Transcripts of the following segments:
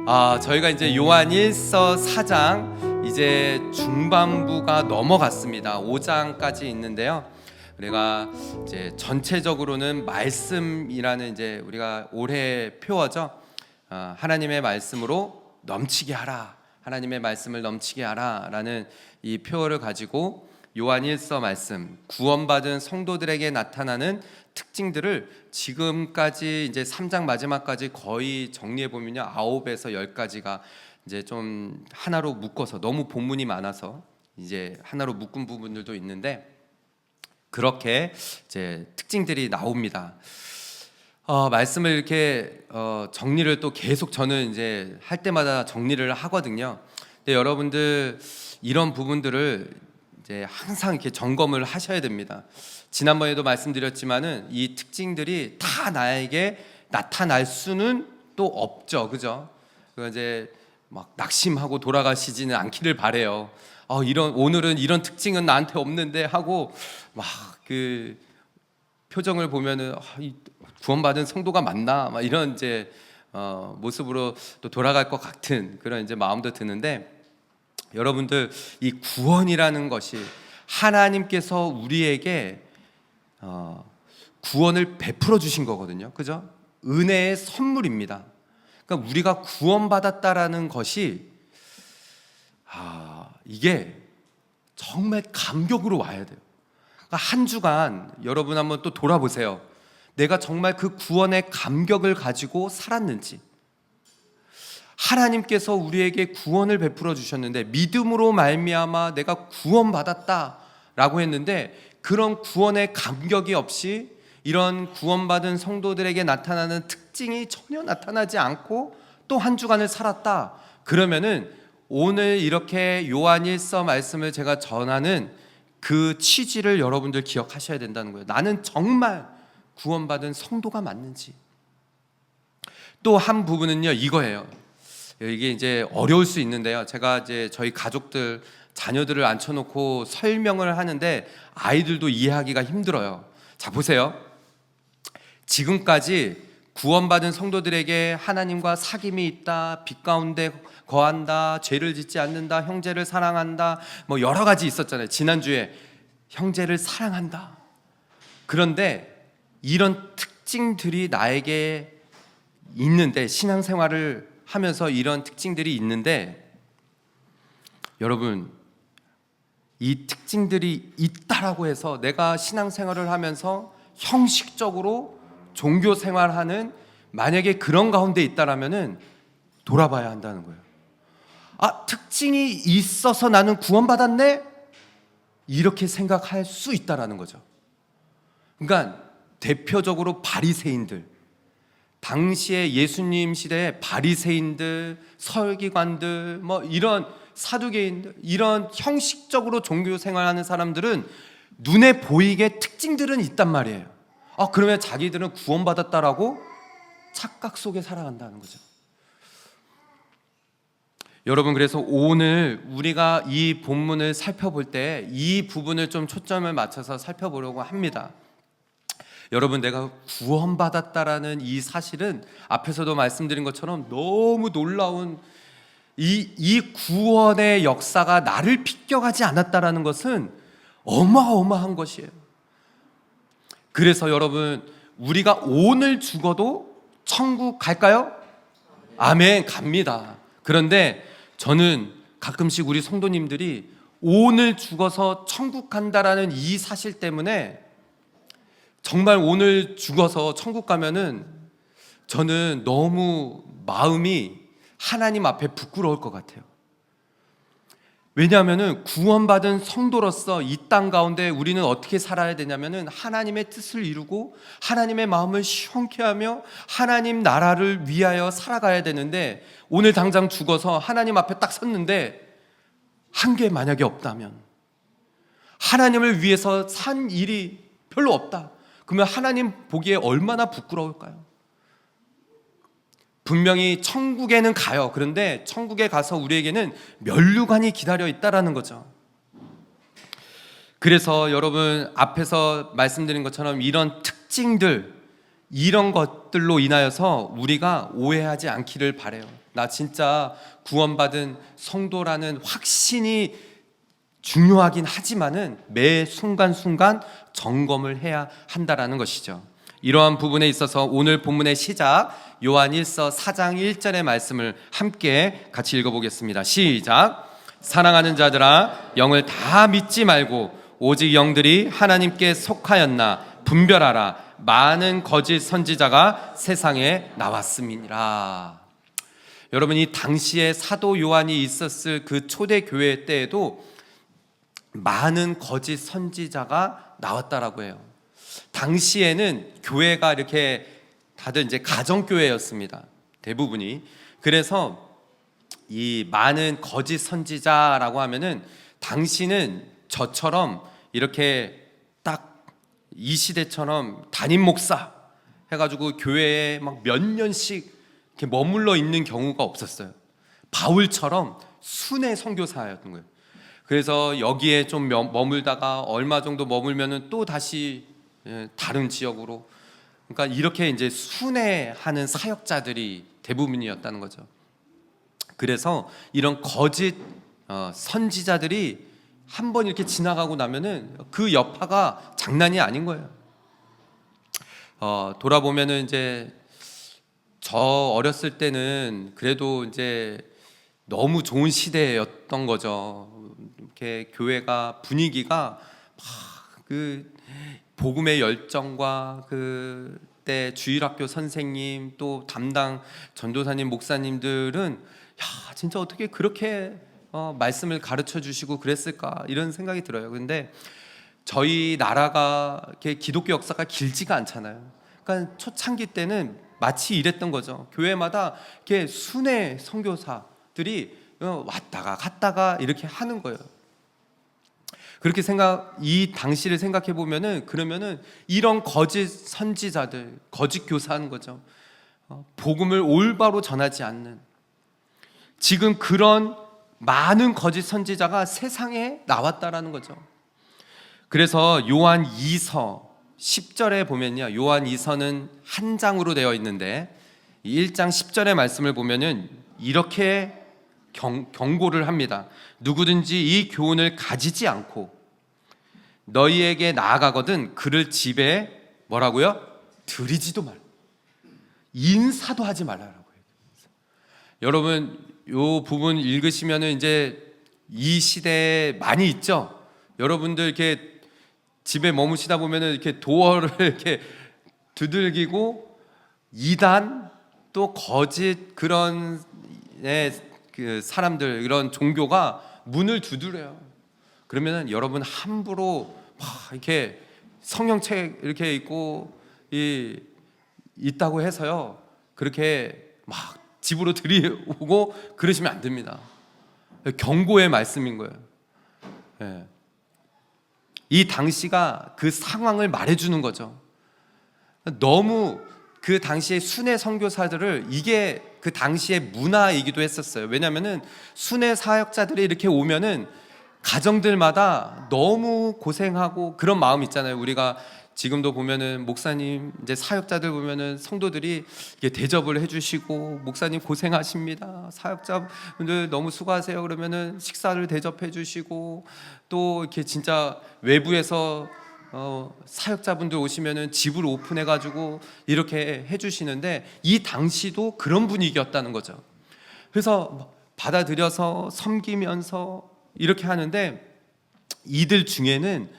저희가 이제 요한 1서 4장 이제 중반부가 넘어갔습니다. 5장까지 있는데요. 우리가 이제 전체적으로는 말씀이라는 이제 우리가 올해 표어죠. 하나님의 말씀으로 넘치게 하라. 하나님의 말씀을 넘치게 하라라는 이 표어를 가지고 요한 1서 말씀, 구원받은 성도들에게 나타나는 특징들을 지금까지 이제 3장 마지막까지 거의 정리해 보면요, 9에서 10가지가 이제 좀 하나로 묶어서, 너무 본문이 많아서 이제 하나로 묶은 부분들도 있는데 그렇게 이제 특징들이 나옵니다. 말씀을 이렇게 정리를 또 계속 저는 이제 할 때마다 정리를 하거든요. 근데 여러분들 이런 부분들을 이제 항상 이렇게 점검을 하셔야 됩니다. 지난번에도 말씀드렸지만은 이 특징들이 다 나에게 나타날 수는 또 없죠, 그죠? 이제 막 낙심하고 돌아가시지는 않기를 바래요. 오늘은 이런 특징은 나한테 없는데 하고 막 그 표정을 보면은 구원받은 성도가 맞나? 막 이런 이제 모습으로 또 돌아갈 것 같은 그런 이제 마음도 드는데, 여러분들 이 구원이라는 것이 하나님께서 우리에게 구원을 베풀어 주신 거거든요, 그죠? 은혜의 선물입니다. 그러니까 우리가 구원받았다라는 것이 이게 정말 감격으로 와야 돼요. 그러니까 한 주간 여러분 한번 또 돌아보세요. 내가 정말 그 구원의 감격을 가지고 살았는지. 하나님께서 우리에게 구원을 베풀어 주셨는데 믿음으로 말미암아 내가 구원받았다라고 했는데, 그런 구원의 감격이 없이 이런 구원받은 성도들에게 나타나는 특징이 전혀 나타나지 않고 또 한 주간을 살았다. 그러면은 오늘 이렇게 요한 1서 말씀을 제가 전하는 그 취지를 여러분들 기억하셔야 된다는 거예요. 나는 정말 구원받은 성도가 맞는지. 또 한 부분은요, 이거예요. 이게 이제 어려울 수 있는데요. 제가 이제 저희 가족들, 자녀들을 앉혀놓고 설명을 하는데 아이들도 이해하기가 힘들어요. 자, 보세요. 지금까지 구원받은 성도들에게 하나님과 사귐이 있다, 빛 가운데 거한다, 죄를 짓지 않는다, 형제를 사랑한다, 뭐 여러 가지 있었잖아요. 지난주에 형제를 사랑한다. 그런데 이런 특징들이 나에게 있는데, 신앙생활을 하면서 이런 특징들이 있는데, 여러분 이 특징들이 있다라고 해서 내가 신앙생활을 하면서 형식적으로 종교생활하는, 만약에 그런 가운데 있다라면은 돌아봐야 한다는 거예요. 특징이 있어서 나는 구원받았네? 이렇게 생각할 수 있다라는 거죠. 그러니까 대표적으로 바리새인들, 당시에 예수님 시대에 바리새인들, 설기관들, 뭐 이런 사두개인들, 이런 형식적으로 종교 생활하는 사람들은 눈에 보이게 특징들은 있단 말이에요. 그러면 자기들은 구원받았다라고 착각 속에 살아간다는 거죠. 여러분, 그래서 오늘 우리가 이 본문을 살펴볼 때 이 부분을 좀 초점을 맞춰서 살펴보려고 합니다. 여러분, 내가 구원받았다라는 이 사실은 앞에서도 말씀드린 것처럼 너무 놀라운 이 구원의 역사가 나를 비껴가지 않았다라는 것은 어마어마한 것이에요. 그래서 여러분, 우리가 오늘 죽어도 천국 갈까요? 아멘, 갑니다. 그런데 저는 가끔씩 우리 성도님들이 오늘 죽어서 천국 간다라는 이 사실 때문에, 정말 오늘 죽어서 천국 가면은 저는 너무 마음이 하나님 앞에 부끄러울 것 같아요. 왜냐하면은 구원받은 성도로서 이 땅 가운데 우리는 어떻게 살아야 되냐면은 하나님의 뜻을 이루고 하나님의 마음을 시원케 하며 하나님 나라를 위하여 살아가야 되는데, 오늘 당장 죽어서 하나님 앞에 딱 섰는데 한 게 만약에 없다면, 하나님을 위해서 산 일이 별로 없다, 그러면 하나님 보기에 얼마나 부끄러울까요? 분명히 천국에는 가요. 그런데 천국에 가서 우리에게는 면류관이 기다려 있다라는 거죠. 그래서 여러분, 앞에서 말씀드린 것처럼 이런 특징들, 이런 것들로 인하여서 우리가 오해하지 않기를 바라요. 나 진짜 구원받은 성도라는 확신이 중요하긴 하지만은 매 순간순간 점검을 해야 한다라는 것이죠. 이러한 부분에 있어서 오늘 본문의 시작 요한 1서 4장 1절의 말씀을 함께 같이 읽어보겠습니다. 시작. 사랑하는 자들아, 영을 다 믿지 말고 오직 영들이 하나님께 속하였나 분별하라. 많은 거짓 선지자가 세상에 나왔음이니라. 여러분, 이 당시에 사도 요한이 있었을 그 초대 교회 때에도 많은 거짓 선지자가 나왔다라고 해요. 당시에는 교회가 이렇게 다들 이제 가정교회였습니다. 대부분이. 그래서 이 많은 거짓 선지자라고 하면은 당시는 저처럼 이렇게 딱 이 시대처럼 담임 목사 해가지고 교회에 막 몇 년씩 이렇게 머물러 있는 경우가 없었어요. 바울처럼 순회 선교사였던 거예요. 그래서 여기에 좀 머물다가 얼마 정도 머물면은 또 다시 다른 지역으로, 그러니까 이렇게 이제 순회하는 사역자들이 대부분이었다는 거죠. 그래서 이런 거짓 선지자들이 한번 이렇게 지나가고 나면은 그 여파가 장난이 아닌 거예요. 돌아보면은 이제 저 어렸을 때는 그래도 이제 너무 좋은 시대였던 거죠. 이렇게 교회가 분위기가 막 그 복음의 열정과 그때 주일학교 선생님 또 담당 전도사님 목사님들은 야 진짜 어떻게 그렇게 말씀을 가르쳐 주시고 그랬을까 이런 생각이 들어요. 근데 저희 나라가 이렇게 기독교 역사가 길지가 않잖아요. 그러니까 초창기 때는 마치 이랬던 거죠. 교회마다 이렇게 순회 선교사들이 왔다가 갔다가 이렇게 하는 거예요. 그렇게 이 당시를 생각해 보면은 그러면은 이런 거짓 선지자들, 거짓 교사하는 거죠. 복음을 올바로 전하지 않는, 지금 그런 많은 거짓 선지자가 세상에 나왔다라는 거죠. 그래서 요한 2서 10절에 보면요, 요한 2서는 한 장으로 되어 있는데 1장 10절의 말씀을 보면은 이렇게 경고를 합니다. 누구든지 이 교훈을 가지지 않고 너희에게 나아가거든 그를 집에 뭐라고요? 들이지도 말라. 인사도 하지 말라라고 해요. 여러분 요 부분 읽으시면은 이제 이 시대에 많이 있죠. 여러분들 이렇게 집에 머무시다 보면은 이렇게 도어를 이렇게 두들기고 이단 또 거짓 그런 그 사람들, 이런 종교가 문을 두드려요. 그러면은 여러분 함부로 막 이렇게 성경책 이렇게 있고 있다고 해서요 그렇게 막 집으로 들이오고 그러시면 안 됩니다. 경고의 말씀인 거예요. 네. 이 당시가 그 상황을 말해주는 거죠. 너무 그 당시에 순회 선교사들을, 이게 그 당시의 문화이기도 했었어요. 왜냐하면은 순회 사역자들이 이렇게 오면은 가정들마다 너무 고생하고 그런 마음 있잖아요. 우리가 지금도 보면은 목사님 이제 사역자들 보면은 성도들이 이렇게 대접을 해주시고 목사님 고생하십니다. 사역자분들 너무 수고하세요. 그러면은 식사를 대접해주시고 또 이렇게 진짜 외부에서 사역자분들 오시면은 집을 오픈해가지고 이렇게 해주시는데 이 당시도 그런 분위기였다는 거죠. 그래서 받아들여서 섬기면서 이렇게 하는데 이들 중에는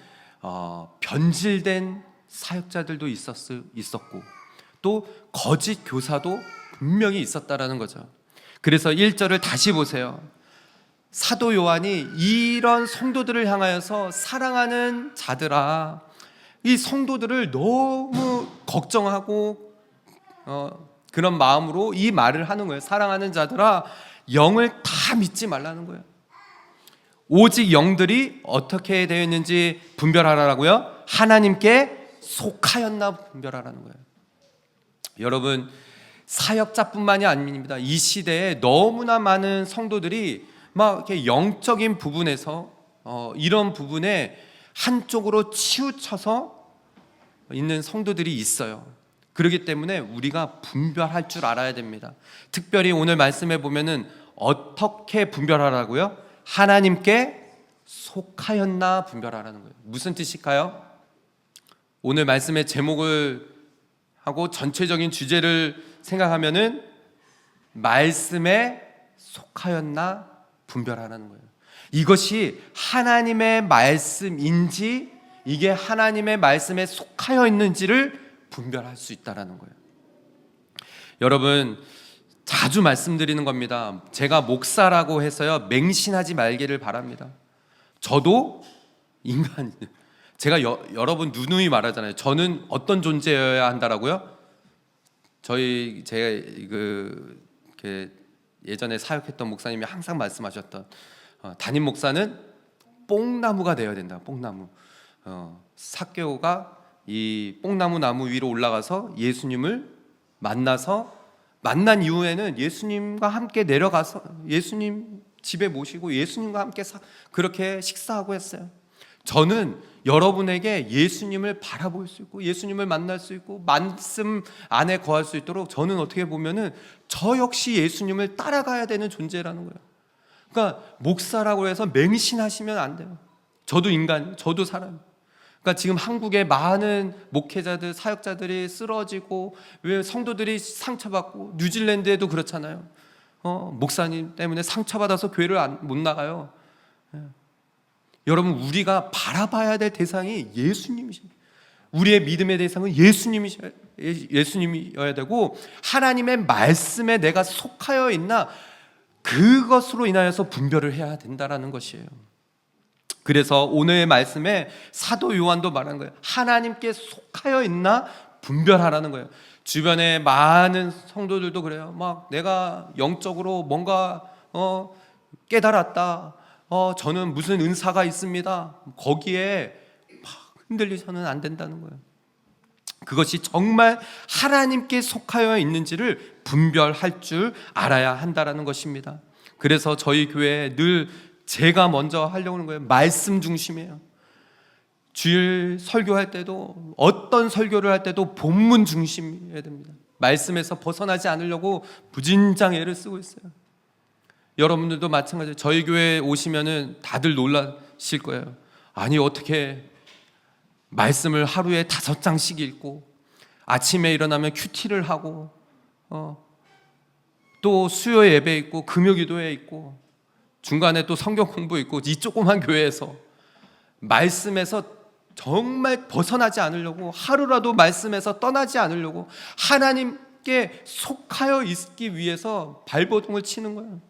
변질된 사역자들도 있었고 또 거짓 교사도 분명히 있었다라는 거죠. 그래서 1절을 다시 보세요. 사도 요한이 이런 성도들을 향하여서 사랑하는 자들아, 이 성도들을 너무 걱정하고 그런 마음으로 이 말을 하는 거예요. 사랑하는 자들아, 영을 다 믿지 말라는 거예요. 오직 영들이 어떻게 되어 있는지 분별하라고요? 하나님께 속하였나 분별하라는 거예요. 여러분, 사역자뿐만이 아닙니다. 이 시대에 너무나 많은 성도들이 막 이렇게 영적인 부분에서 이런 부분에 한쪽으로 치우쳐서 있는 성도들이 있어요. 그렇기 때문에 우리가 분별할 줄 알아야 됩니다. 특별히 오늘 말씀에 보면은 어떻게 분별하라고요? 하나님께 속하였나 분별하라는 거예요. 무슨 뜻일까요? 오늘 말씀의 제목을 하고 전체적인 주제를 생각하면은 말씀에 속하였나 분별하라는 거예요. 이것이 하나님의 말씀인지 이게 하나님의 말씀에 속하여 있는지를 분별할 수 있다라는 거예요. 여러분, 자주 말씀드리는 겁니다. 제가 목사라고 해서요 맹신하지 말기를 바랍니다. 저도 인간이에요. 제가 여러분 누누이 말하잖아요. 저는 어떤 존재여야 한다라고요? 제가 예전에 사역했던 목사님이 항상 말씀하셨던 담임 목사는 뽕나무가 되어야 된다. 뽕나무. 삭개오가 이 뽕나무 나무 위로 올라가서 예수님을 만난 이후에는 예수님과 함께 내려가서 예수님 집에 모시고 예수님과 함께 그렇게 식사하고 했어요. 저는 여러분에게 예수님을 바라볼 수 있고 예수님을 만날 수 있고 말씀 안에 거할 수 있도록 저는 어떻게 보면은 저 역시 예수님을 따라가야 되는 존재라는 거예요. 그러니까 목사라고 해서 맹신하시면 안 돼요. 저도 인간, 저도 사람. 그러니까 지금 한국의 많은 목회자들, 사역자들이 쓰러지고 왜 성도들이 상처받고 뉴질랜드에도 그렇잖아요. 목사님 때문에 상처받아서 교회를 못 나가요. 여러분, 우리가 바라봐야 될 대상이 예수님이십니다. 우리의 믿음의 대상은 예수님이어야 되고 하나님의 말씀에 내가 속하여 있나 그것으로 인하여서 분별을 해야 된다라는 것이에요. 그래서 오늘의 말씀에 사도 요한도 말한 거예요. 하나님께 속하여 있나 분별하라는 거예요. 주변에 많은 성도들도 그래요. 막 내가 영적으로 뭔가 깨달았다. 저는 무슨 은사가 있습니다. 거기에 막 흔들리서는 안 된다는 거예요. 그것이 정말 하나님께 속하여 있는지를 분별할 줄 알아야 한다는 것입니다. 그래서 저희 교회에 늘 제가 먼저 하려고 하는 거예요. 말씀 중심이에요. 주일 설교할 때도 어떤 설교를 할 때도 본문 중심이어야 됩니다. 말씀에서 벗어나지 않으려고 무진장 애를 쓰고 있어요. 여러분들도 마찬가지예요. 저희 교회에 오시면은 다들 놀라실 거예요. 아니 어떻게 말씀을 하루에 5장씩 읽고 아침에 일어나면 큐티를 하고 또 수요 예배 있고 금요기도회 있고 중간에 또 성경 공부 있고 이 조그만 교회에서 말씀에서 정말 벗어나지 않으려고 하루라도 말씀에서 떠나지 않으려고 하나님께 속하여 있기 위해서 발버둥을 치는 거예요.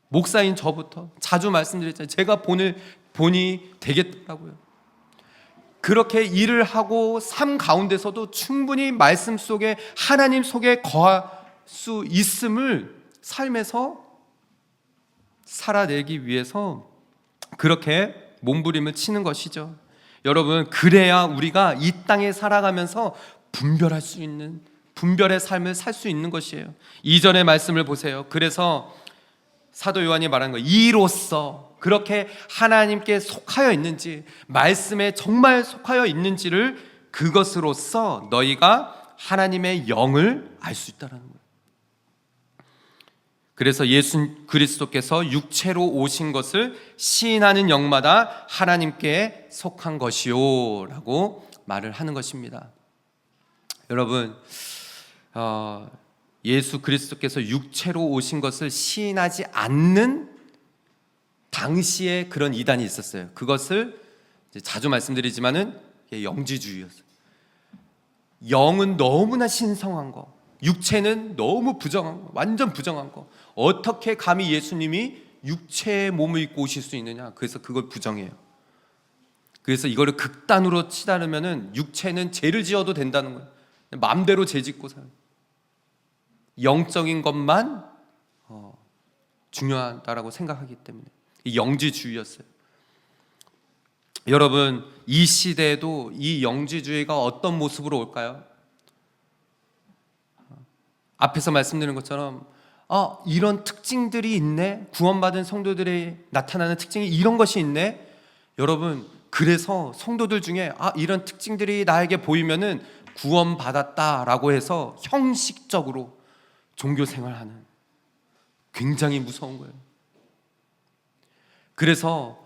목사인 저부터 자주 말씀드렸잖아요. 제가 본이 되겠더라고요. 그렇게 일을 하고 삶 가운데서도 충분히 말씀 속에 하나님 속에 거할 수 있음을 삶에서 살아내기 위해서 그렇게 몸부림을 치는 것이죠. 여러분, 그래야 우리가 이 땅에 살아가면서 분별할 수 있는 분별의 삶을 살 수 있는 것이에요. 2절의 말씀을 보세요. 그래서 사도 요한이 말한 거예요. 이로써 그렇게 하나님께 속하여 있는지 말씀에 정말 속하여 있는지를 그것으로써 너희가 하나님의 영을 알 수 있다는 거예요. 그래서 예수 그리스도께서 육체로 오신 것을 시인하는 영마다 하나님께 속한 것이요 라고 말을 하는 것입니다. 여러분, 예수 그리스도께서 육체로 오신 것을 시인하지 않는 당시에 그런 이단이 있었어요. 그것을 자주 말씀드리지만은 영지주의였어요. 영은 너무나 신성한 거, 육체는 너무 부정한 거, 완전 부정한 거. 어떻게 감히 예수님이 육체의 몸을 입고 오실 수 있느냐? 그래서 그걸 부정해요. 그래서 이거를 극단으로 치달으면은 육체는 죄를 지어도 된다는 거예요. 마음대로 죄 짓고 살아요. 영적인 것만 중요하다라고 생각하기 때문에 이 영지주의였어요. 여러분, 이 시대에도 이 영지주의가 어떤 모습으로 올까요? 앞에서 말씀드린 것처럼 이런 특징들이 있네. 구원받은 성도들의 나타나는 특징이 이런 것이 있네. 여러분, 그래서 성도들 중에 이런 특징들이 나에게 보이면은 구원받았다라고 해서 형식적으로 종교 생활하는, 굉장히 무서운 거예요. 그래서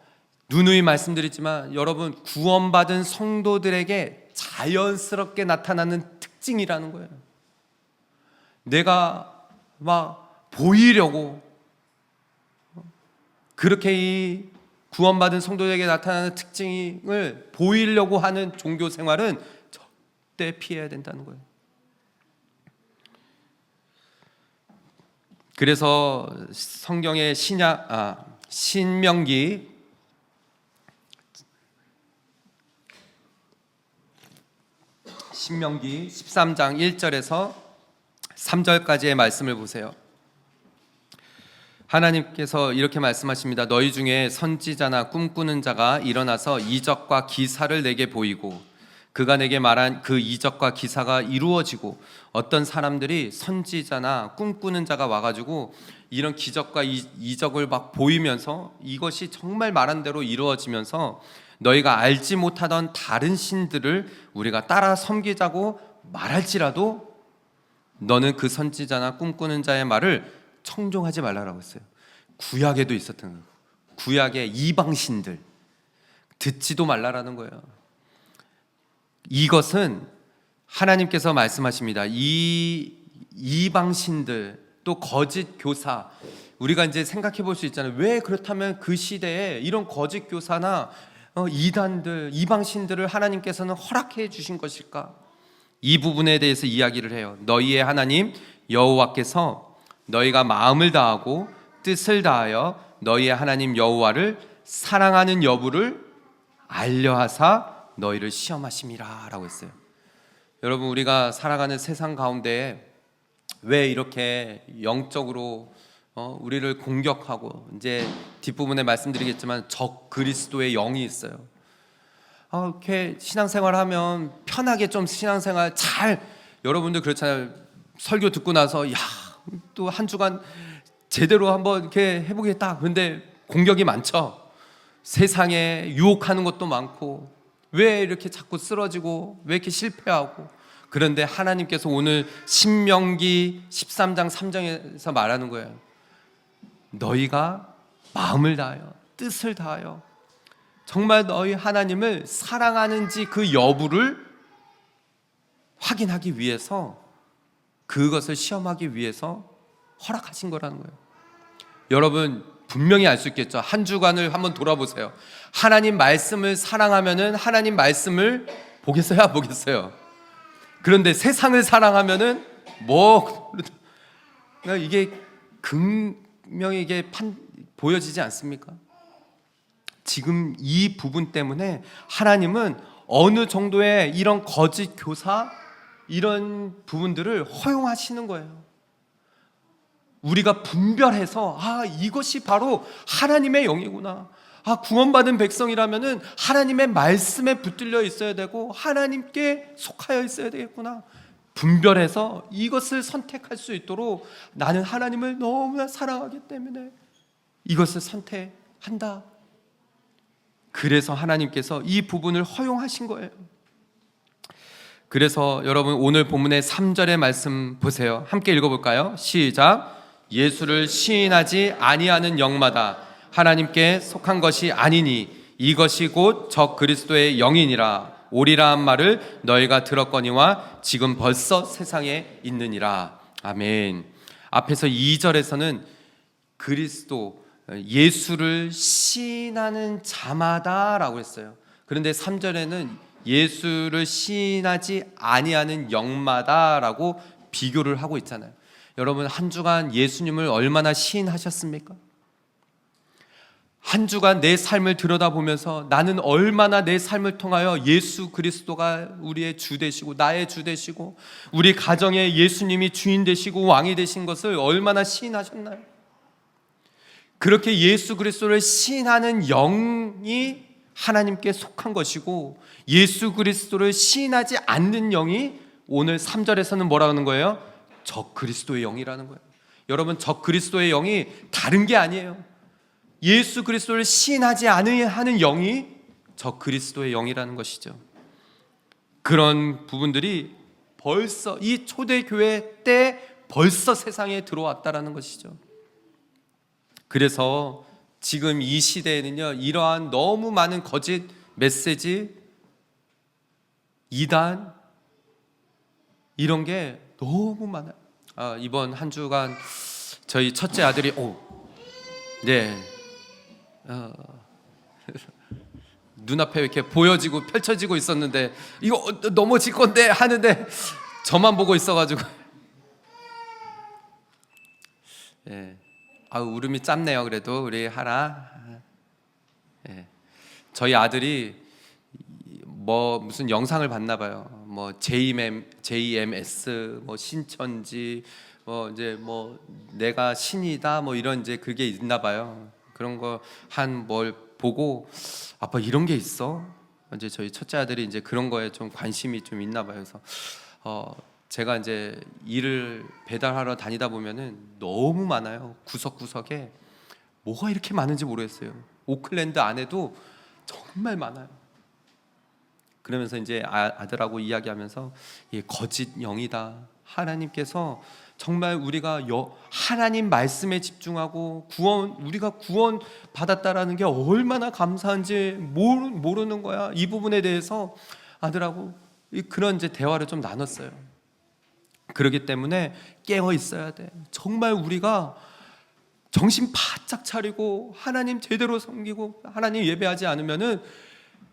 누누이 말씀드리지만 여러분, 구원받은 성도들에게 자연스럽게 나타나는 특징이라는 거예요. 내가 막 보이려고 그렇게 이 구원받은 성도에게 나타나는 특징을 보이려고 하는 종교 생활은 절대 피해야 된다는 거예요. 그래서 성경의 신명기 13장 1절에서 3절까지의 말씀을 보세요. 하나님께서 이렇게 말씀하십니다. 너희 중에 선지자나 꿈꾸는 자가 일어나서 이적과 기사를 내게 보이고 그가 내게 말한 그 이적과 기사가 이루어지고, 어떤 사람들이 선지자나 꿈꾸는 자가 와가지고 이런 기적과 이적을 막 보이면서 이것이 정말 말한 대로 이루어지면서 너희가 알지 못하던 다른 신들을 우리가 따라 섬기자고 말할지라도 너는 그 선지자나 꿈꾸는 자의 말을 청종하지 말라라고 했어요. 구약에도 있었던 거예요. 구약의 이방신들 듣지도 말라라는 거예요. 이것은 하나님께서 말씀하십니다. 이 이방신들, 또 거짓 교사, 우리가 이제 생각해 볼 수 있잖아요. 왜 그렇다면 그 시대에 이런 거짓 교사나 이단들, 이방신들을 하나님께서는 허락해 주신 것일까? 이 부분에 대해서 이야기를 해요. 너희의 하나님 여호와께서 너희가 마음을 다하고 뜻을 다하여 너희의 하나님 여호와를 사랑하는 여부를 알려하사 너희를 시험하심이라 라고 했어요. 여러분, 우리가 살아가는 세상 가운데 왜 이렇게 영적으로 우리를 공격하고, 이제 뒷부분에 말씀드리겠지만 적 그리스도의 영이 있어요. 이렇게 신앙생활하면 편하게 좀 신앙생활 잘, 여러분들 그렇잖아요. 설교 듣고 나서 또 한 주간 제대로 한번 이렇게 해보겠다. 그런데 공격이 많죠. 세상에 유혹하는 것도 많고, 왜 이렇게 자꾸 쓰러지고 왜 이렇게 실패하고. 그런데 하나님께서 오늘 신명기 13장 3절에서 말하는 거예요. 너희가 마음을 다하여 뜻을 다하여 정말 너희 하나님을 사랑하는지 그 여부를 확인하기 위해서, 그것을 시험하기 위해서 허락하신 거라는 거예요. 여러분 분명히 알 수 있겠죠. 한 주간을 한번 돌아보세요. 하나님 말씀을 사랑하면은 하나님 말씀을 보겠어요, 안 보겠어요? 그런데 세상을 사랑하면은 이게 극명히 이게 보여지지 않습니까? 지금 이 부분 때문에 하나님은 어느 정도의 이런 거짓 교사, 이런 부분들을 허용하시는 거예요. 우리가 분별해서 이것이 바로 하나님의 영이구나. 구원받은 백성이라면은 하나님의 말씀에 붙들려 있어야 되고 하나님께 속하여 있어야 되겠구나. 분별해서 이것을 선택할 수 있도록, 나는 하나님을 너무나 사랑하기 때문에 이것을 선택한다. 그래서 하나님께서 이 부분을 허용하신 거예요. 그래서 여러분 오늘 본문의 3절의 말씀 보세요. 함께 읽어볼까요? 시작. 예수를 시인하지 아니하는 영마다 하나님께 속한 것이 아니니 이것이 곧 적 그리스도의 영이니라. 오리라 한 말을 너희가 들었거니와 지금 벌써 세상에 있느니라. 아멘. 앞에서 2절에서는 그리스도, 예수를 시인하는 자마다 라고 했어요. 그런데 3절에는 예수를 시인하지 아니하는 영마다 라고 비교를 하고 있잖아요. 여러분 한 주간 예수님을 얼마나 시인하셨습니까? 한 주간 내 삶을 들여다보면서 나는 얼마나 내 삶을 통하여 예수 그리스도가 우리의 주 되시고 나의 주 되시고 우리 가정에 예수님이 주인 되시고 왕이 되신 것을 얼마나 시인하셨나요? 그렇게 예수 그리스도를 시인하는 영이 하나님께 속한 것이고, 예수 그리스도를 시인하지 않는 영이 오늘 3절에서는 뭐라고 하는 거예요? 적 그리스도의 영이라는 거예요. 여러분 적 그리스도의 영이 다른 게 아니에요. 예수 그리스도를 시인하지 않는 영이 적 그리스도의 영이라는 것이죠. 그런 부분들이 벌써 이 초대교회 때 벌써 세상에 들어왔다라는 것이죠. 그래서 지금 이 시대에는요, 이러한 너무 많은 거짓 메시지, 이단, 이런 게 너무 많아요. 이번 한 주간 저희 첫째 아들이 눈앞에 이렇게 보여지고 펼쳐지고 있었는데 이거 넘어질 건데 하는데 저만 보고 있어가지고 울음이 짧네요. 그래도 우리 하나 저희 아들이 무슨 영상을 봤나 봐요. JMS 신천지 이제 내가 신이다 이런 이제 그게 있나 봐요. 그런 거 한 뭘 보고 아빠 이런 게 있어? 이제 저희 첫째 아들이 이제 그런 거에 좀 관심이 좀 있나 봐요. 그래서 제가 이제 일을 배달하러 다니다 보면은 너무 많아요. 구석구석에 뭐가 이렇게 많은지 모르겠어요. 오클랜드 안에도 정말 많아요. 그러면서 이제 아들하고 이야기하면서 거짓 영이다. 하나님께서 정말 우리가 하나님 말씀에 집중하고 우리가 구원 받았다라는 게 얼마나 감사한지 모르는 거야. 이 부분에 대해서 아들하고 그런 이제 대화를 좀 나눴어요. 그렇기 때문에 깨어 있어야 돼. 정말 우리가 정신 바짝 차리고 하나님 제대로 섬기고 하나님 예배하지 않으면은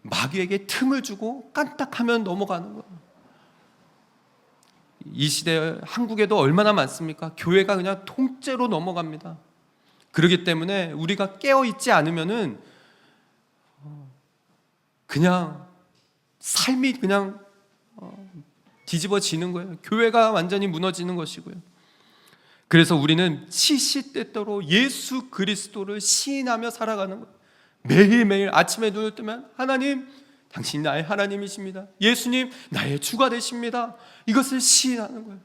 마귀에게 틈을 주고 깐딱하면 넘어가는 거예요. 이 시대 한국에도 얼마나 많습니까? 교회가 그냥 통째로 넘어갑니다. 그렇기 때문에 우리가 깨어 있지 않으면은 그냥 삶이 그냥 뒤집어지는 거예요. 교회가 완전히 무너지는 것이고요. 그래서 우리는 시시때때로 예수 그리스도를 시인하며 살아가는 거예요. 매일매일 아침에 눈을 뜨면 하나님, 당신이 나의 하나님이십니다. 예수님, 나의 주가 되십니다. 이것을 시인하는 거예요.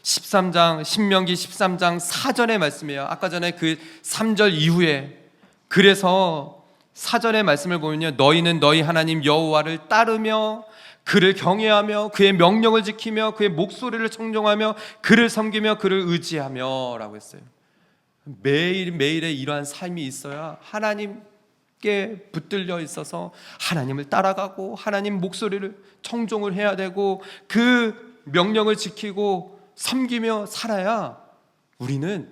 13장 신명기 13장 4절의 말씀이에요. 아까 전에 그 3절 이후에 그래서 4절의 말씀을 보면요, 너희는 너희 하나님 여호와를 따르며 그를 경외하며 그의 명령을 지키며 그의 목소리를 청종하며 그를 섬기며 그를 의지하며 라고 했어요. 매일매일의 이러한 삶이 있어야 하나님께 붙들려 있어서 하나님을 따라가고 하나님 목소리를 청종을 해야 되고 그 명령을 지키고 섬기며 살아야 우리는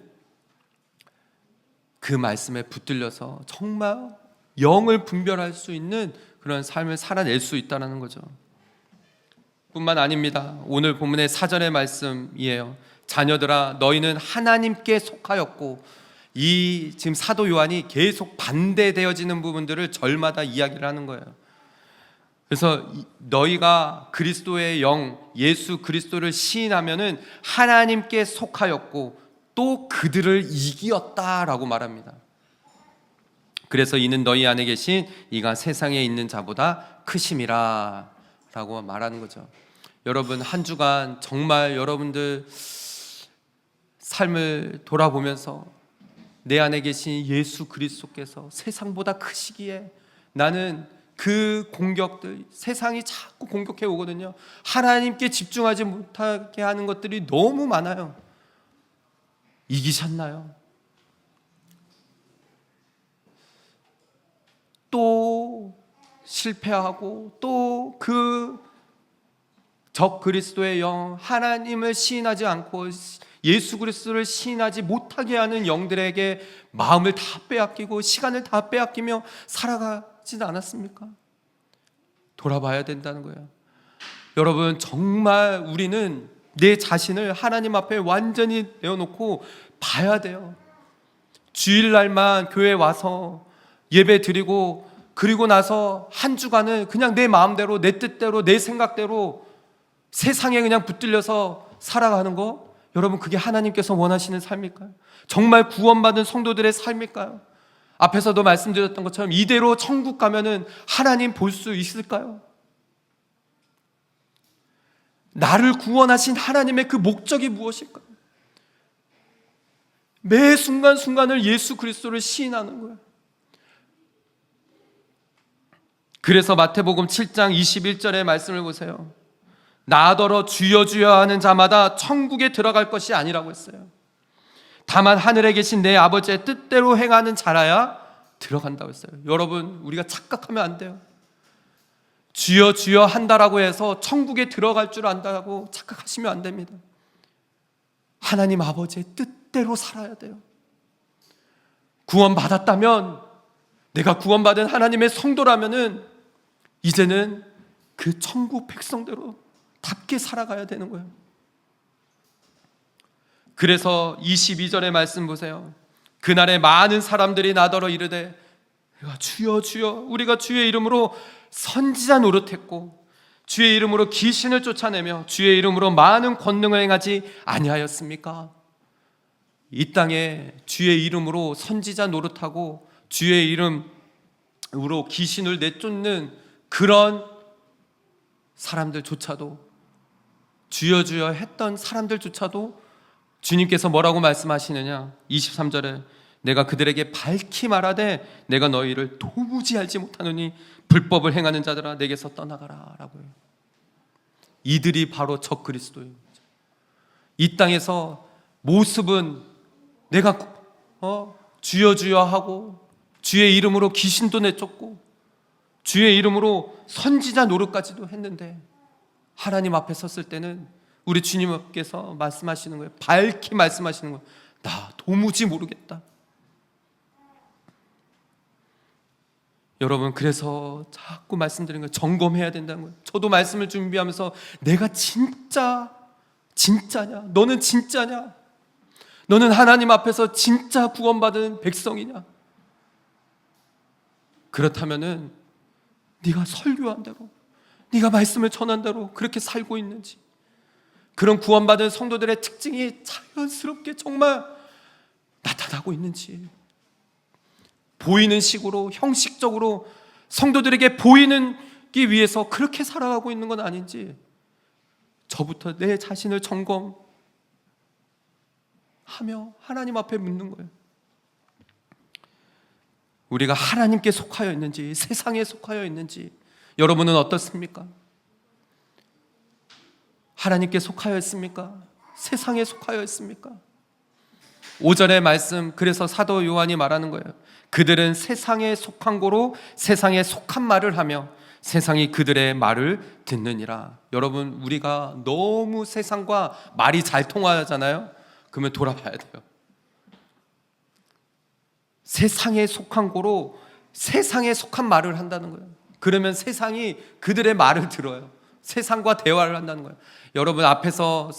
그 말씀에 붙들려서 정말 영을 분별할 수 있는 그런 삶을 살아낼 수 있다는 거죠. 뿐만 아닙니다. 오늘 본문의 4절의 말씀이에요. 자녀들아 너희는 하나님께 속하였고, 이 지금 사도 요한이 계속 반대되어지는 부분들을 절마다 이야기를 하는 거예요. 그래서 너희가 그리스도의 영 예수 그리스도를 시인하면은 하나님께 속하였고 또 그들을 이기었다라고 말합니다. 그래서 이는 너희 안에 계신 이가 세상에 있는 자보다 크심이라 라고 말하는 거죠. 여러분 한 주간 정말 여러분들 삶을 돌아보면서 내 안에 계신 예수 그리스도께서 세상보다 크시기에 나는 그 공격들, 세상이 자꾸 공격해 오거든요. 하나님께 집중하지 못하게 하는 것들이 너무 많아요. 이기셨나요? 또 실패하고 또 그 적 그리스도의 영, 하나님을 시인하지 않고 예수 그리스도를 시인하지 못하게 하는 영들에게 마음을 다 빼앗기고 시간을 다 빼앗기며 살아가진 않았습니까? 돌아봐야 된다는 거예요. 여러분 정말 우리는 내 자신을 하나님 앞에 완전히 내어놓고 봐야 돼요. 주일날만 교회 와서 예배 드리고 그리고 나서 한 주간은 그냥 내 마음대로 내 뜻대로 내 생각대로 세상에 그냥 붙들려서 살아가는 거, 여러분 그게 하나님께서 원하시는 삶일까요? 정말 구원받은 성도들의 삶일까요? 앞에서도 말씀드렸던 것처럼 이대로 천국 가면은 하나님 볼 수 있을까요? 나를 구원하신 하나님의 그 목적이 무엇일까요? 매 순간순간을 예수 그리스도를 시인하는 거예요. 그래서 마태복음 7장 21절의 말씀을 보세요. 나더러 주여 주여 하는 자마다 천국에 들어갈 것이 아니라고 했어요. 다만 하늘에 계신 내 아버지의 뜻대로 행하는 자라야 들어간다고 했어요. 여러분, 우리가 착각하면 안 돼요. 주여 주여 한다라고 해서 천국에 들어갈 줄 안다고 착각하시면 안 됩니다. 하나님 아버지의 뜻대로 살아야 돼요. 구원받았다면, 내가 구원받은 하나님의 성도라면은 이제는 그 천국 백성대로 답게 살아가야 되는 거예요. 그래서 22절의 말씀 보세요. 그날에 많은 사람들이 나더러 이르되 주여 주여 우리가 주의 이름으로 선지자 노릇했고 주의 이름으로 귀신을 쫓아내며 주의 이름으로 많은 권능을 행하지 아니하였습니까? 이 땅에 주의 이름으로 선지자 노릇하고 주의 이름으로 귀신을 내쫓는 그런 사람들조차도, 주여 주여 했던 사람들조차도 주님께서 뭐라고 말씀하시느냐? 23절에 내가 그들에게 밝히 말하되 내가 너희를 도무지 알지 못하노니 불법을 행하는 자들아 내게서 떠나가라 라고요. 이들이 바로 적그리스도예요. 이 땅에서 모습은 내가 주여 주여 하고 주의 이름으로 귀신도 내쫓고 주의 이름으로 선지자 노릇까지도 했는데 하나님 앞에 섰을 때는 우리 주님께서 말씀하시는 거예요. 밝히 말씀하시는 거예요. 나 도무지 모르겠다. 여러분, 그래서 자꾸 말씀드리는 거예요. 점검해야 된다는 거예요. 저도 말씀을 준비하면서 내가 진짜냐? 너는 진짜냐? 너는 하나님 앞에서 진짜 구원받은 백성이냐? 그렇다면은 네가 설교한 대로, 네가 말씀을 전한 대로 그렇게 살고 있는지, 그런 구원받은 성도들의 특징이 자연스럽게 정말 나타나고 있는지, 보이는 식으로 형식적으로 성도들에게 보이기 위해서 그렇게 살아가고 있는 건 아닌지 저부터 내 자신을 점검하며 하나님 앞에 묻는 거예요. 우리가 하나님께 속하여 있는지 세상에 속하여 있는지 여러분은 어떻습니까? 하나님께 속하여 있습니까? 세상에 속하여 있습니까? 5절의 말씀, 그래서 사도 요한이 말하는 거예요. 그들은 세상에 속한 고로 세상에 속한 말을 하며 세상이 그들의 말을 듣느니라. 여러분, 우리가 너무 세상과 말이 잘 통하잖아요. 그러면 돌아봐야 돼요. 세상에 속한 고로 세상에 속한 말을 한다는 거예요. 그러면 세상이 그들의 말을 들어요. 세상과 대화를 한다는 거예요. 여러분, 앞에서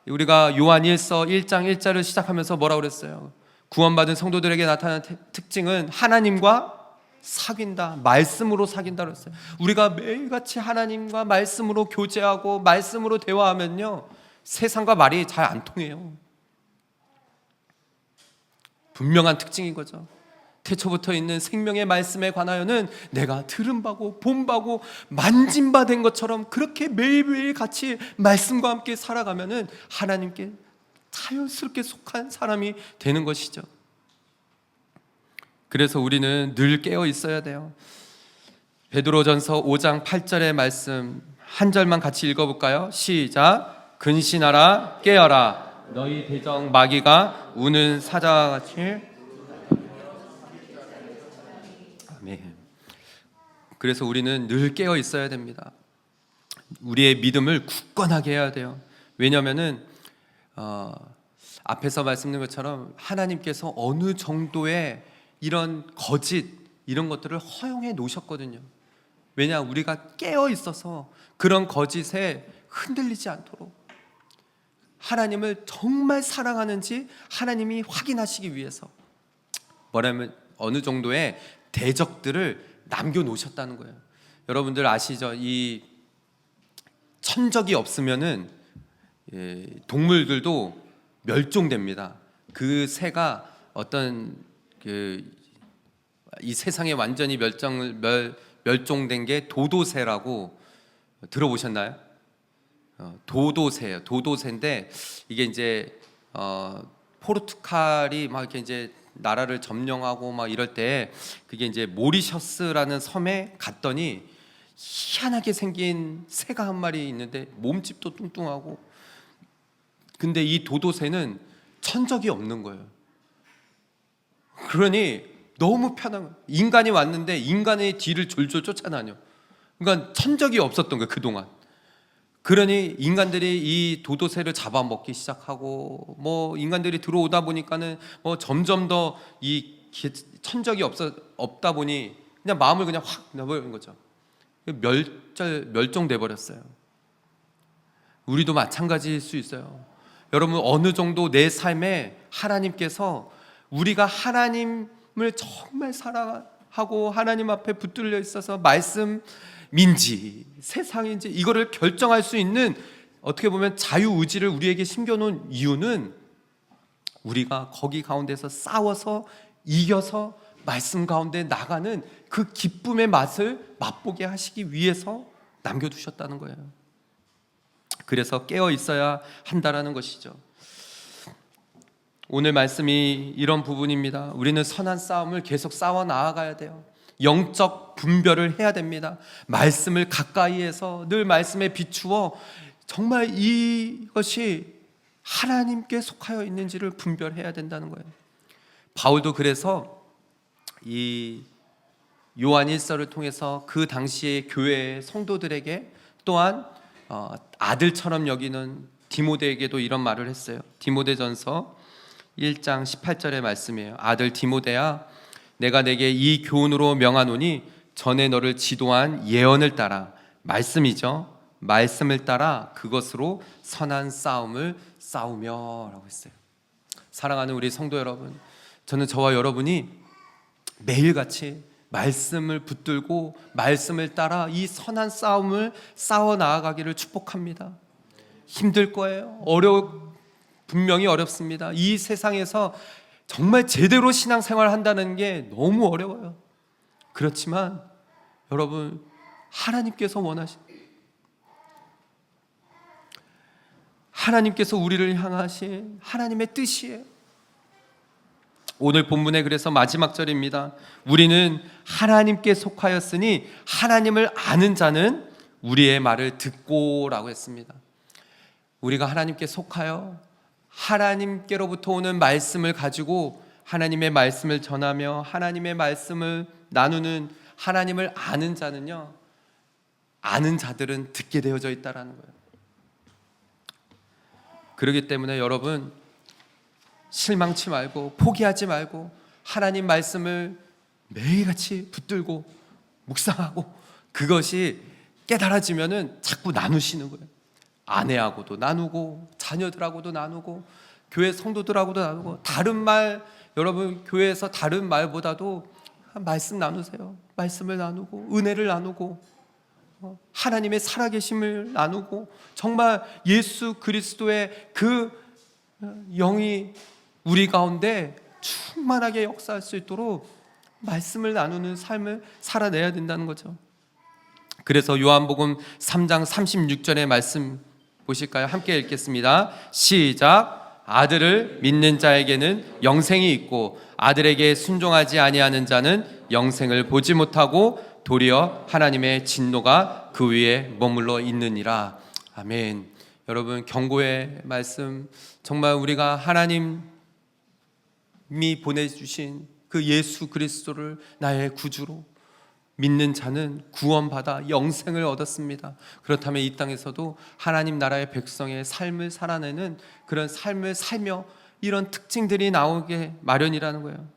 우리가 요한일서 1장 1절을 시작하면서 뭐라고 그랬어요? 구원받은 성도들에게 나타나는 특징은 하나님과 사귄다, 말씀으로 사귄다 그랬어요. 우리가 매일같이 하나님과 말씀으로 교제하고 말씀으로 대화하면요, 세상과 말이 잘 안 통해요. 분명한 특징인 거죠. 태초부터 있는 생명의 말씀에 관하여는 내가 들은 바고 본 바고 만진 바 된 것처럼 그렇게 매일매일 같이 말씀과 함께 살아가면은 하나님께 자연스럽게 속한 사람이 되는 것이죠. 그래서 우리는 늘 깨어 있어야 돼요. 베드로전서 5장 8절의 말씀 한 절만 같이 읽어볼까요? 시작. 근신하라 깨어라 너희 대적 마귀가 우는 사자같이. 아멘. 그래서 우리는 늘 깨어 있어야 됩니다. 우리의 믿음을 굳건하게 해야 돼요. 왜냐하면은 앞에서 말씀드린 것처럼 하나님께서 어느 정도의 이런 거짓 이런 것들을 허용해 놓으셨거든요. 왜냐, 우리가 깨어 있어서 그런 거짓에 흔들리지 않도록 하나님을 정말 사랑하는지 하나님이 확인하시기 위해서 뭐냐면 어느 정도의 대적들을 남겨놓으셨다는 거예요. 여러분들 아시죠? 이 천적이 없으면은 동물들도 멸종됩니다. 그 새가 어떤 이 세상에 완전히 멸종된 게 도도새라고 들어보셨나요? 도도새예요. 도도새인데 이게 이제 포르투갈이 막 이렇게 이제 나라를 점령하고 막 이럴 때 그게 이제 모리셔스라는 섬에 갔더니 희한하게 생긴 새가 한 마리 있는데 몸집도 뚱뚱하고, 근데 이 도도새는 천적이 없는 거예요. 그러니 너무 편한 거예요. 인간이 왔는데 인간의 뒤를 졸졸 쫓아다녀. 그러니까 천적이 없었던 거예요, 그동안. 그러니 인간들이 이 도도새를 잡아먹기 시작하고, 뭐 인간들이 들어오다 보니까는 뭐 점점 더 이 천적이 없다 보니 그냥 마음을 그냥 확 내버리는 거죠. 멸종돼 버렸어요. 우리도 마찬가지일 수 있어요. 여러분, 어느 정도 내 삶에 하나님께서 우리가 하나님을 정말 사랑하고 하나님 앞에 붙들려 있어서 말씀인지 세상인지 이거를 결정할 수 있는, 어떻게 보면 자유의지를 우리에게 심겨놓은 이유는 우리가 거기 가운데서 싸워서 이겨서 말씀 가운데 나가는 그 기쁨의 맛을 맛보게 하시기 위해서 남겨두셨다는 거예요. 그래서 깨어 있어야 한다라는 것이죠. 오늘 말씀이 이런 부분입니다. 우리는 선한 싸움을 계속 싸워 나아가야 돼요. 영적 분별을 해야 됩니다. 말씀을 가까이에서 늘 말씀에 비추어 정말 이것이 하나님께 속하여 있는지를 분별해야 된다는 거예요. 바울도 그래서 이 요한 1서를 통해서 그 당시의 교회의 성도들에게, 또한 아들처럼 여기는 디모데에게도 이런 말을 했어요. 디모데전서 1장 18절의 말씀이에요. 아들 디모데야, 내가 내게 이 교훈으로 명하노니 전에 너를 지도한 예언을 따라, 말씀이죠, 말씀을 따라 그것으로 선한 싸움을 싸우며 라고 했어요. 사랑하는 우리 성도 여러분, 저는 저와 여러분이 매일같이 말씀을 붙들고 말씀을 따라 이 선한 싸움을 싸워 나아가기를 축복합니다. 힘들 거예요. 분명히 어렵습니다. 이 세상에서 정말 제대로 신앙생활을 한다는 게 너무 어려워요. 그렇지만 여러분, 하나님께서 하나님께서 우리를 향하신 하나님의 뜻이에요. 오늘 본문에 그래서 마지막 절입니다. 우리는 하나님께 속하였으니 하나님을 아는 자는 우리의 말을 듣고 라고 했습니다. 우리가 하나님께 속하여 하나님께로부터 오는 말씀을 가지고 하나님의 말씀을 전하며 하나님의 말씀을 나누는 하나님을 아는 자는요, 아는 자들은 듣게 되어져 있다라는 거예요. 그렇기 때문에 여러분, 실망치 말고 포기하지 말고 하나님 말씀을 매일같이 붙들고 묵상하고, 그것이 깨달아지면은 자꾸 나누시는 거예요. 아내하고도 나누고 자녀들하고도 나누고 교회 성도들하고도 나누고, 다른 말, 여러분 교회에서 다른 말보다도 말씀 나누세요. 말씀을 나누고 은혜를 나누고 하나님의 살아계심을 나누고, 정말 예수 그리스도의 그 영이 우리 가운데 충만하게 역사할 수 있도록 말씀을 나누는 삶을 살아내야 된다는 거죠. 그래서 요한복음 3장 36절의 말씀 보실까요? 함께 읽겠습니다. 시작. 아들을 믿는 자에게는 영생이 있고 아들에게 순종하지 아니하는 자는 영생을 보지 못하고 도리어 하나님의 진노가 그 위에 머물러 있느니라. 아멘. 여러분, 경고의 말씀, 정말 우리가 하나님이 보내주신 그 예수 그리스도를 나의 구주로 믿는 자는 구원받아 영생을 얻었습니다. 그렇다면 이 땅에서도 하나님 나라의 백성의 삶을 살아내는 그런 삶을 살며 이런 특징들이 나오게 마련이라는 거예요.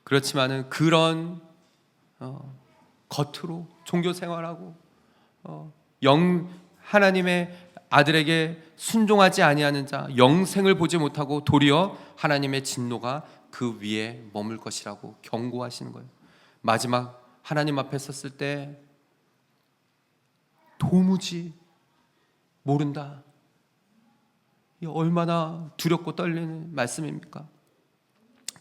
그렇지만은 그런 겉으로 종교 생활하고 하나님의 아들에게 순종하지 아니하는 자, 영생을 보지 못하고 도리어 하나님의 진노가 그 위에 머물 것이라고 경고하시는 거예요. 마지막 하나님 앞에 섰을 때 도무지 모른다. 얼마나 두렵고 떨리는 말씀입니까?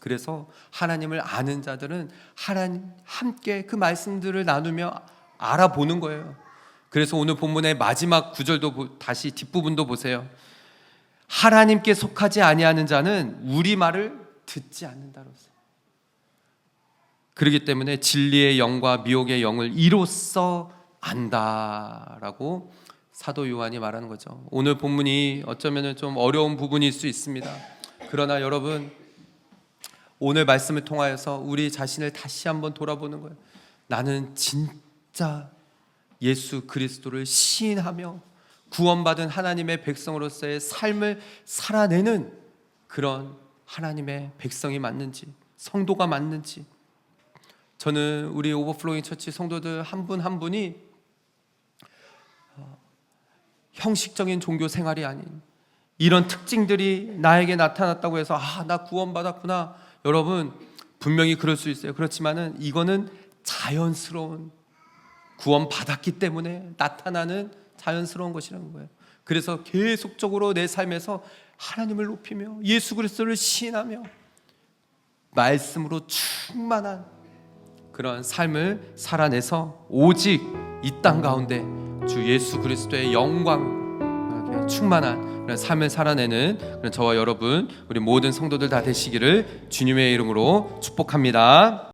그래서 하나님을 아는 자들은 하나님 함께 그 말씀들을 나누며 알아보는 거예요. 그래서 오늘 본문의 마지막 구절도 다시 뒷부분도 보세요. 하나님께 속하지 아니하는 자는 우리 말을 듣지 않는다로. 그렇기 때문에 진리의 영과 미혹의 영을 이로써 안다라고 사도 요한이 말하는 거죠. 오늘 본문이 어쩌면 좀 어려운 부분일 수 있습니다. 그러나 여러분, 오늘 말씀을 통하여서 우리 자신을 다시 한번 돌아보는 거예요. 나는 진짜 예수 그리스도를 시인하며 구원받은 하나님의 백성으로서의 삶을 살아내는 그런 하나님의 백성이 맞는지, 성도가 맞는지. 저는 우리 오버플로잉 처치 성도들 한 분 한 분이 형식적인 종교 생활이 아닌 이런 특징들이 나에게 나타났다고 해서 나 구원받았구나. 여러분, 분명히 그럴 수 있어요. 그렇지만은 이거는 자연스러운, 구원받았기 때문에 나타나는 자연스러운 것이라는 거예요. 그래서 계속적으로 내 삶에서 하나님을 높이며 예수 그리스도를 시인하며 말씀으로 충만한 그런 삶을 살아내서 오직 이 땅 가운데 주 예수 그리스도의 영광 충만한 그런 삶을 살아내는 그런 저와 여러분, 우리 모든 성도들 다 되시기를 주님의 이름으로 축복합니다.